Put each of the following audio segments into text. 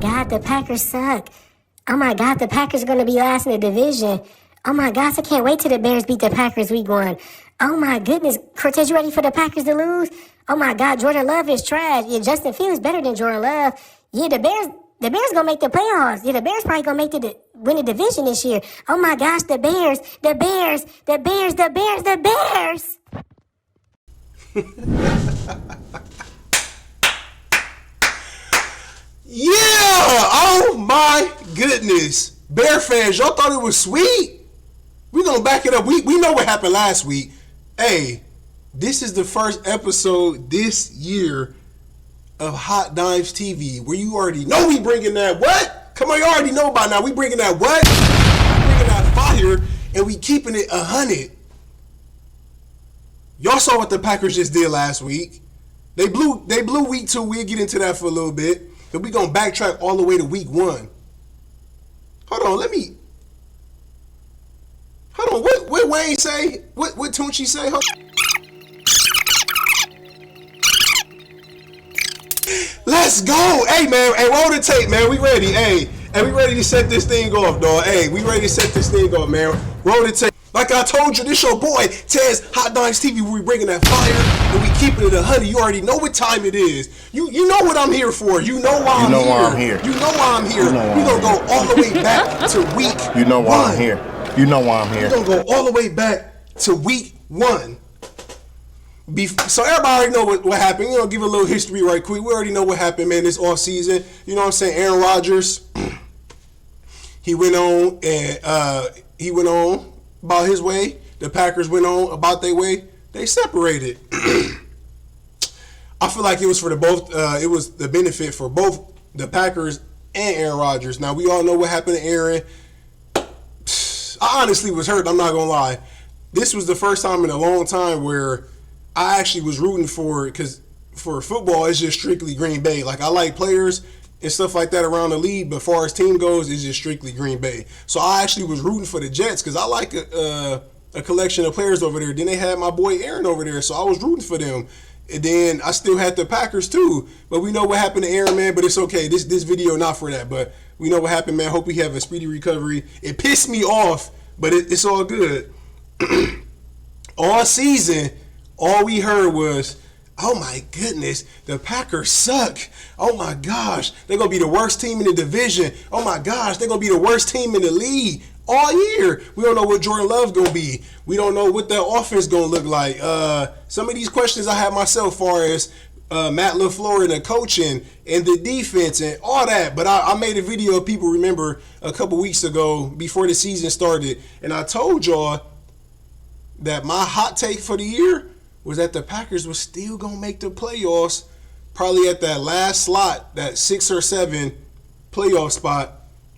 God, the Packers suck. Oh my God, the Packers are going to be last in the division. Oh my gosh, I can't wait till the Bears beat the Packers week 1. Oh my goodness. Cortez, you ready for the Packers to lose? Oh my God, Jordan Love is trash. Yeah, Justin Fields is better than Jordan Love. Yeah, the Bears gonna make the playoffs. Yeah, the Bears probably gonna win the division this year. Oh my gosh, the Bears. Yeah! Oh my goodness. Bear fans, y'all thought it was sweet? We gonna back it up. We know what happened last week. Hey, this is the first episode this year of Hot Dimes TV where you already know we bringing that what? Come on, you already know by now. We bringing that what? We bringing that fire and we keeping it 100. Y'all saw what the Packers just did last week. They blew week 2. We'll get into that for a little bit. But we gonna backtrack all the way to week 1. Hold on, what Wayne say? What Tunchi say? Let's go. Hey man, roll the tape, man. We ready. Hey, we ready to set this thing off, dog. Hey, we ready to set this thing off, man. Roll the tape. Like I told you, this your boy, Tez, Hot Dimes TV, where we bringing that fire and we keeping it 100. You already know what time it is. You know what I'm here for. You know why I'm here. You know why I'm here. We gonna go all the way back to week 1. You know why I'm here. You know why I'm here. We gonna go all the way back to week 1. So everybody already know what happened. You know, give a little history right quick. We already know what happened, man, this off season. You know what I'm saying? Aaron Rodgers, he went on about his way. The Packers went on about their way. They separated. I feel like it was it was the benefit for both the Packers and Aaron Rodgers. Now we all know what happened to Aaron. I honestly was hurt. I'm not gonna lie. This was the first time in a long time where I actually was rooting for it, because for football it's just strictly Green Bay. Like I like players and stuff like that around the league, but as far as team goes, it's just strictly Green Bay. So I actually was rooting for the Jets because I like a collection of players over there. Then they had my boy Aaron over there, so I was rooting for them. And then I still had the Packers too. But we know what happened to Aaron, man, but it's okay. This video not for that, but we know what happened, man. Hope he have a speedy recovery. It pissed me off, but it's all good. All season, all we heard was, oh my goodness, the Packers suck. Oh my gosh, they're going to be the worst team in the division. Oh my gosh, they're going to be the worst team in the league all year. We don't know what Jordan Love going to be. We don't know what their offense going to look like. Some of these questions I have myself, far as Matt LaFleur and the coaching and the defense and all that. But I made a video, if people remember, a couple weeks ago before the season started, and I told y'all that my hot take for the year was that the Packers was still going to make the playoffs, probably at that last slot, that 6 or 7 playoff spot.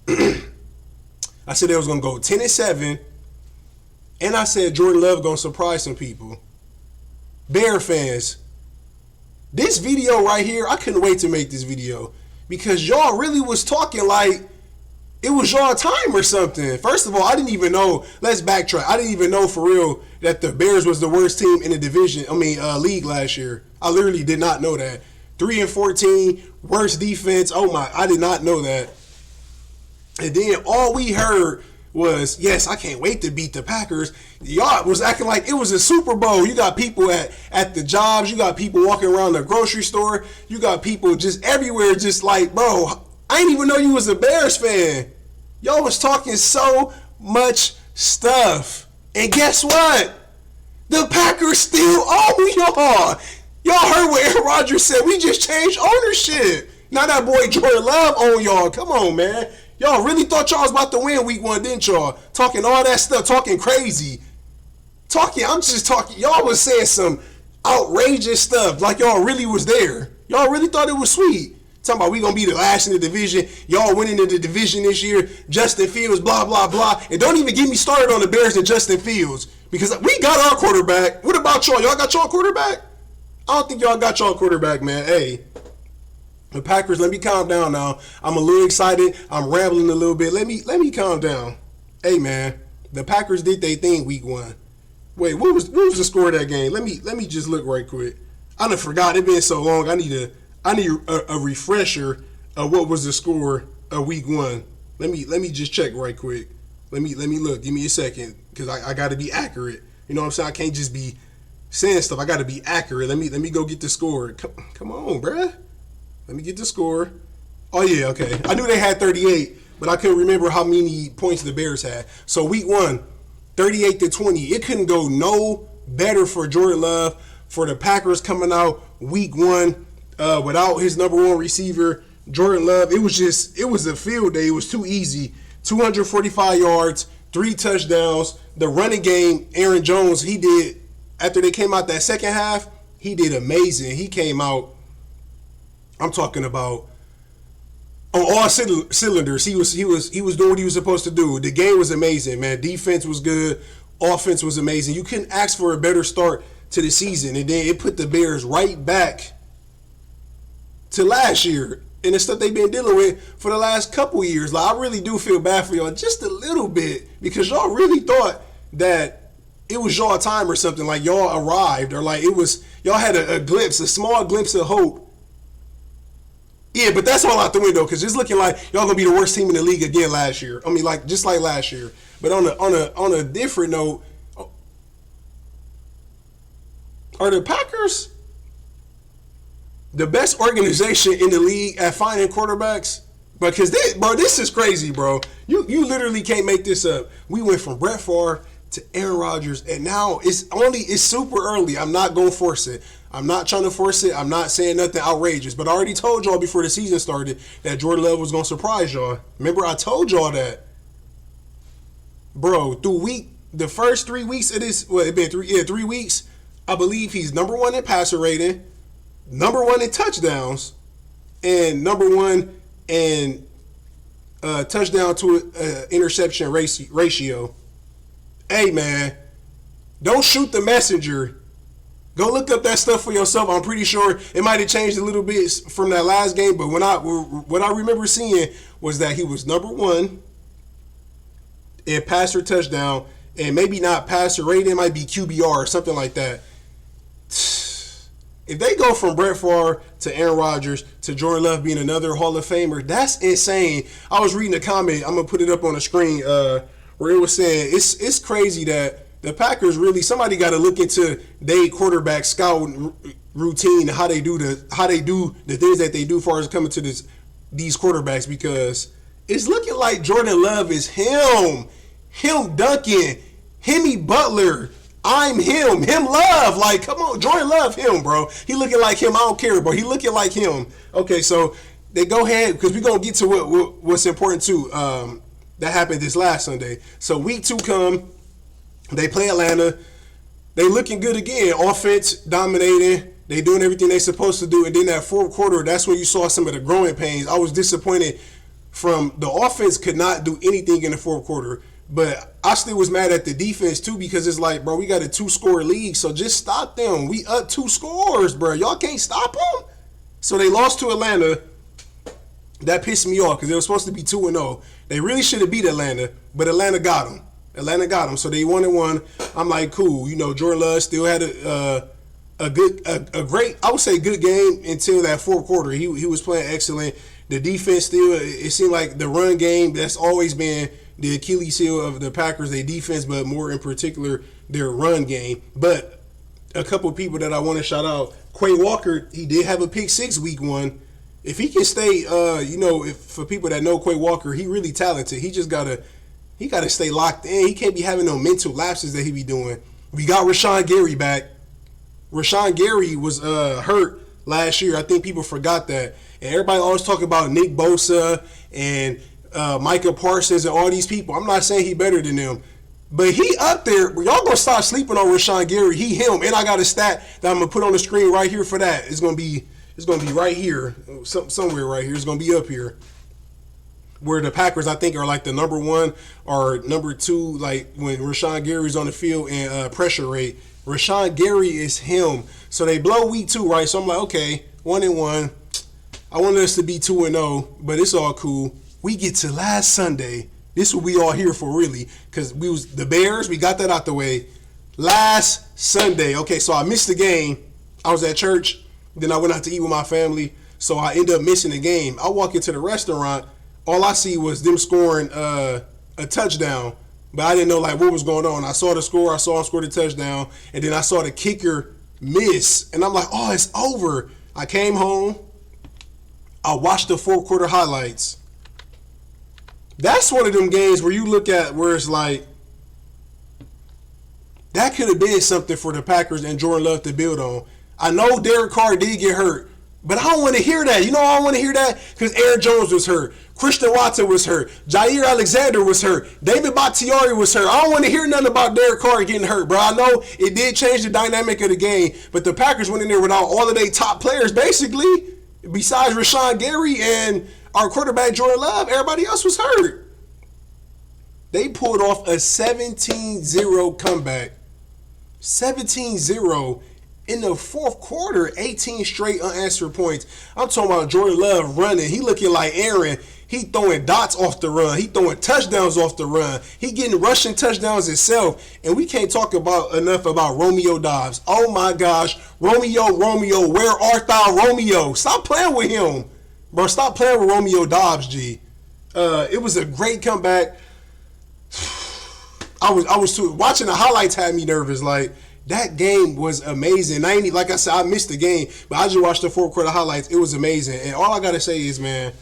I said they was going to go 10-7, and I said Jordan Love going to surprise some people. Bear fans, this video right here, I couldn't wait to make this video because y'all really was talking like it was y'all time or something. First of all, I didn't even know. Let's backtrack. I didn't even know for real that the Bears was the worst team in the division. League last year. I literally did not know that. 3-14, worst defense. Oh my, I did not know that. And then all we heard was, yes, I can't wait to beat the Packers. Y'all was acting like it was a Super Bowl. You got people at the jobs. You got people walking around the grocery store. You got people just everywhere, just like, bro, I didn't even know you was a Bears fan. Y'all was talking so much stuff. And guess what? The Packers still own y'all. Y'all heard what Aaron Rodgers said. We just changed ownership. Now that boy Jordan Love own y'all. Come on, man. Y'all really thought y'all was about to win week 1, didn't y'all? Talking all that stuff, talking crazy. I'm just talking. Y'all was saying some outrageous stuff like y'all really was there. Y'all really thought it was sweet. Talking about we going to be the last in the division. Y'all winning in the division this year. Justin Fields, blah, blah, blah. And don't even get me started on the Bears and Justin Fields. Because we got our quarterback. What about y'all? Y'all got y'all quarterback? I don't think y'all got y'all quarterback, man. Hey, the Packers, let me calm down now. I'm a little excited. I'm rambling a little bit. Let me calm down. Hey, man, the Packers did their thing week 1. Wait, what was the score of that game? Let me just look right quick. I done forgot. It been so long. I need a refresher what was the score of week 1? Let me just check right quick. Let me look. Give me a second, because I got to be accurate. You know what I'm saying? I can't just be saying stuff. I got to be accurate. Let me go get the score. Come on, bruh. Let me get the score. Oh yeah, okay. I knew they had 38, but I couldn't remember how many points the Bears had. So week 1, 38-20. It couldn't go no better for Jordan Love, for the Packers coming out week 1 without his number 1 receiver, Jordan Love. It was a field day. It was too easy. 245 yards, 3 touchdowns. The running game, Aaron Jones, he did, after they came out that second half, he did amazing. He came out, I'm talking about, on all cylinders. He was doing what he was supposed to do. The game was amazing, man. Defense was good. Offense was amazing. You couldn't ask for a better start to the season. And then it put the Bears right back to last year and the stuff they've been dealing with for the last couple years. Like, I really do feel bad for y'all just a little bit, because y'all really thought that it was y'all time or something. Like, y'all arrived, or like it was, y'all had a small glimpse of hope. Yeah, but that's all out the window, because it's looking like y'all gonna be the worst team in the league again last year. I mean, like, just like last year. But on a different note, are the Packers the best organization in the league at finding quarterbacks? Because this is crazy, bro. You literally can't make this up. We went from Brett Favre to Aaron Rodgers, and now it's super early. I'm not gonna force it. I'm not trying to force it. I'm not saying nothing outrageous. But I already told y'all before the season started that Jordan Love was gonna surprise y'all. Remember, I told y'all that, bro. The first 3 weeks of this, well, it been 3 weeks. I believe he's number 1 in passer rating, number 1 in touchdowns, and number 1 in touchdown to interception ratio. Hey, man, don't shoot the messenger. Go look up that stuff for yourself. I'm pretty sure it might have changed a little bit from that last game, but what I remember seeing was that he was number 1 in passer touchdown, and maybe not passer rating, it might be QBR or something like that. If they go from Brett Favre to Aaron Rodgers to Jordan Love being another Hall of Famer, that's insane. I was reading a comment, I'm going to put it up on the screen, where it was saying it's crazy that the Packers really, somebody got to look into their quarterback scouting routine, how they do the things that they do as far as coming to these quarterbacks, because it's looking like Jordan Love is him Duncan, Hemi Butler, I'm him Love. Like, come on, Jordan Love, him, bro. He looking like him. I don't care, bro. He looking like him. Okay, so they go ahead, because we're going to get to what's important too. That happened this last Sunday. So week 2 come. They play Atlanta. They looking good again. Offense dominating. They doing everything they supposed to do. And then that fourth quarter, that's when you saw some of the growing pains. I was disappointed from the offense could not do anything in the fourth quarter. But I still was mad at the defense too, because it's like, bro, we got a 2-score lead, so just stop them. We up 2 scores, bro. Y'all can't stop them. So they lost to Atlanta. That pissed me off, because they were supposed to be 2-0. They really should have beat Atlanta, but Atlanta got them. So they 1-1. I'm like, cool. You know, Jordan Love still had a great, I would say, good game until that fourth quarter. He was playing excellent. The defense still, it seemed like the run game, that's always been the Achilles heel of the Packers, their defense, but more in particular, their run game. But a couple of people that I want to shout out, Quay Walker, he did have a pick 6 week 1. If he can stay, for people that know Quay Walker, he really talented. He just gotta stay locked in. He can't be having no mental lapses that he be doing. We got Rashawn Gary back. Rashawn Gary was hurt last year. I think people forgot that. And everybody always talk about Nick Bosa and Micah Parsons and all these people. I'm not saying he better than them, but he up there. Y'all gonna stop sleeping on Rashawn Gary. He him. And I got a stat that I'm gonna put on the screen right here for that. It's gonna be right here, somewhere right here. It's gonna be up here, where the Packers, I think, are like the number 1 or number 2, like when Rashawn Gary's on the field and pressure rate. Rashawn Gary is him. So they blow week 2, right? So I'm like, okay, 1-1. I wanted us to be 2-0, but it's all cool. We get to last Sunday. This is what we all here for, really, because we was the Bears. We got that out the way. Last Sunday, okay, so I missed the game. I was at church. Then I went out to eat with my family. So I end up missing the game. I walk into the restaurant. All I see was them scoring a touchdown. But I didn't know like what was going on. I saw the score. I saw him score the touchdown. And then I saw the kicker miss. And I'm like, oh, it's over. I came home. I watched the fourth quarter highlights. That's one of them games where you look at where it's like, that could have been something for the Packers and Jordan Love to build on. I know Derek Carr did get hurt, but I don't want to hear that. You know why I want to hear that? Because Aaron Jones was hurt. Christian Watson was hurt. Jair Alexander was hurt. David Bakhtiari was hurt. I don't want to hear nothing about Derek Carr getting hurt, bro. I know it did change the dynamic of the game, but the Packers went in there without all of their top players, basically, besides Rashawn Gary and our quarterback Jordan Love. Everybody else was hurt. They pulled off a 17-0 comeback. 17-0 in the fourth quarter, 18 straight unanswered points. I'm talking about Jordan Love running. He looking like Aaron. He throwing dots off the run. He throwing touchdowns off the run. He getting rushing touchdowns himself. And we can't talk enough about Romeo Doubs. Oh my gosh. Romeo, where art thou, Romeo? Stop playing with him. Bro, stop playing with Romeo Doubs, G. It was a great comeback. I was too, watching the highlights had me nervous. Like, that game was amazing. Like I said, I missed the game, but I just watched the fourth quarter highlights. It was amazing. And all I gotta say is, man,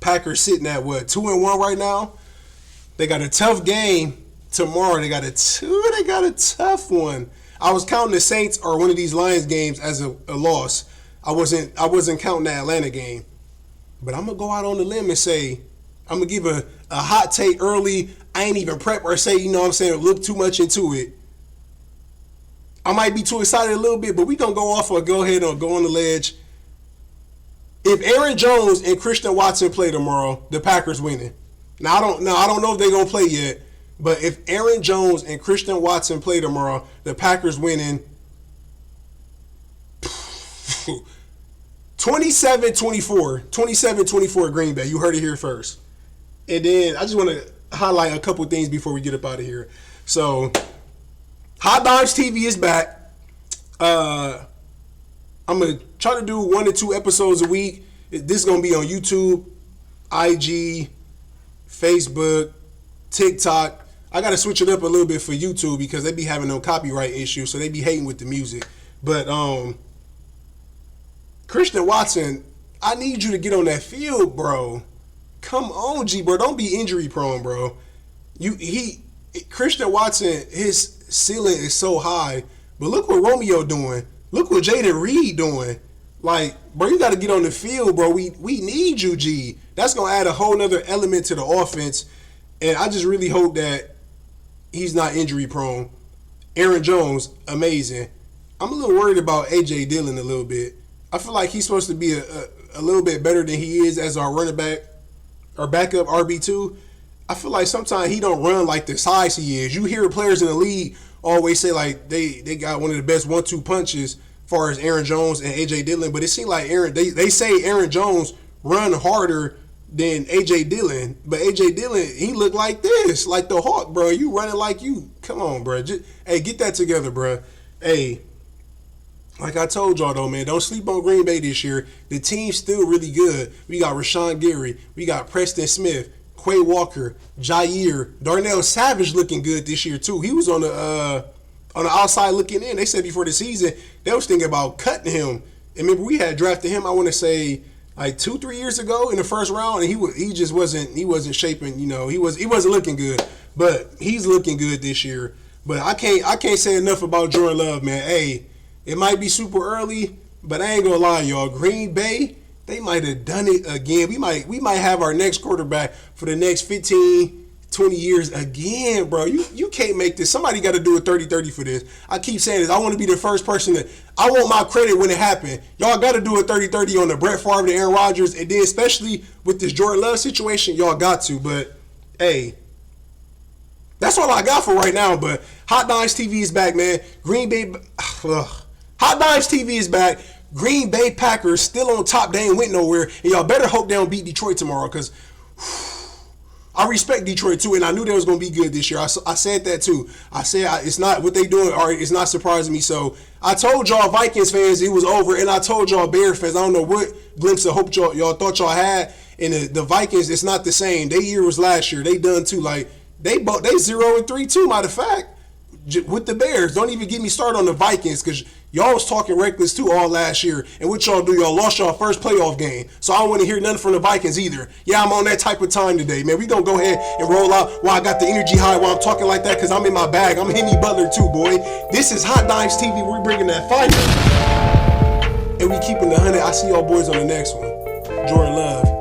Packers sitting at what, 2-1 right now? They got a tough game tomorrow. They got a tough one. I was counting the Saints or one of these Lions games as a loss. I wasn't counting the Atlanta game. But I'm gonna go out on the limb and say, I'm gonna give a hot take early. I ain't even prep or say, you know what I'm saying, look too much into it. I might be too excited a little bit, but we gonna go off or go ahead and go on the ledge. If Aaron Jones and Christian Watson play tomorrow, the Packers winning. Now I don't know if they're gonna play yet, but if Aaron Jones and Christian Watson play tomorrow, the Packers winning 27-24. 27-24 Green Bay. You heard it here first. And then I just want to highlight a couple things before we get up out of here. So, Hot Dimes TV is back. I'm going to try to do 1 to 2 episodes a week. This is going to be on YouTube, IG, Facebook, TikTok. I got to switch it up a little bit for YouTube because they be having no copyright issues, so they be hating with the music. But Christian Watson, I need you to get on that field, bro. Come on, G, bro. Don't be injury prone, bro. Christian Watson, his ceiling is so high. But look what Romeo doing. Look what Jaden Reed doing. Like, bro, you got to get on the field, bro. We need you, G. That's going to add a whole nother element to the offense. And I just really hope that he's not injury prone. Aaron Jones, amazing. I'm a little worried about A.J. Dillon a little bit. I feel like he's supposed to be a little bit better than he is as our running back or backup RB2. I feel like sometimes he don't run like the size he is. You hear players in the league always say like they got one of the best 1-2 punches as far as Aaron Jones and A.J. Dillon, but it seems like they say Aaron Jones run harder than A.J. Dillon, but A.J. Dillon, he look like this, like the Hawk, bro. You running like you. Come on, bro. Hey, get that together, bro. Hey, like I told y'all though, man, don't sleep on Green Bay this year. The team's still really good. We got Rashawn Gary, we got Preston Smith, Quay Walker, Jair, Darnell Savage looking good this year too. He was on the outside looking in. They said before the season they was thinking about cutting him. And remember we had drafted him, I want to say like 2-3 years ago in the first round, and he just wasn't shaping. You know, he wasn't looking good, but he's looking good this year. But I can't say enough about Jordan Love, man. Hey. It might be super early, but I ain't gonna lie, y'all. Green Bay, they might have done it again. We might have our next quarterback for the next 15, 20 years again, bro. You can't make this. Somebody got to do a 30-30 for this. I keep saying this. I want to be the first person that I want my credit when it happened. Y'all got to do a 30-30 on the Brett Favre and Aaron Rodgers, and then especially with this Jordan Love situation, y'all got to. But hey, that's all I got for right now. But Hot Dimes TV is back, man. Green Bay. Hot Dimes TV is back. Green Bay Packers still on top. They ain't went nowhere. And y'all better hope they don't beat Detroit tomorrow because I respect Detroit too, and I knew they was gonna be good this year. I said that too. I said it's not what they doing, or it's not surprising me. So I told y'all Vikings fans it was over, and I told y'all Bear fans I don't know what glimpse of hope y'all thought y'all had. And the Vikings, it's not the same. Their year was last year. They done too. Like they 0-3 too. Matter of fact, with the Bears. Don't even get me started on the Vikings because y'all was talking reckless too all last year. And what y'all do, y'all lost y'all first playoff game. So I don't want to hear nothing from the Vikings either. Yeah, I'm on that type of time today, man. We gonna go ahead and roll out while I got the energy high while I'm talking like that because I'm in my bag. I'm Henny Butler too, boy. This is Hot Dimes TV. We're bringing that fire. And we keeping the 100. I see y'all boys on the next one. Jordan Love.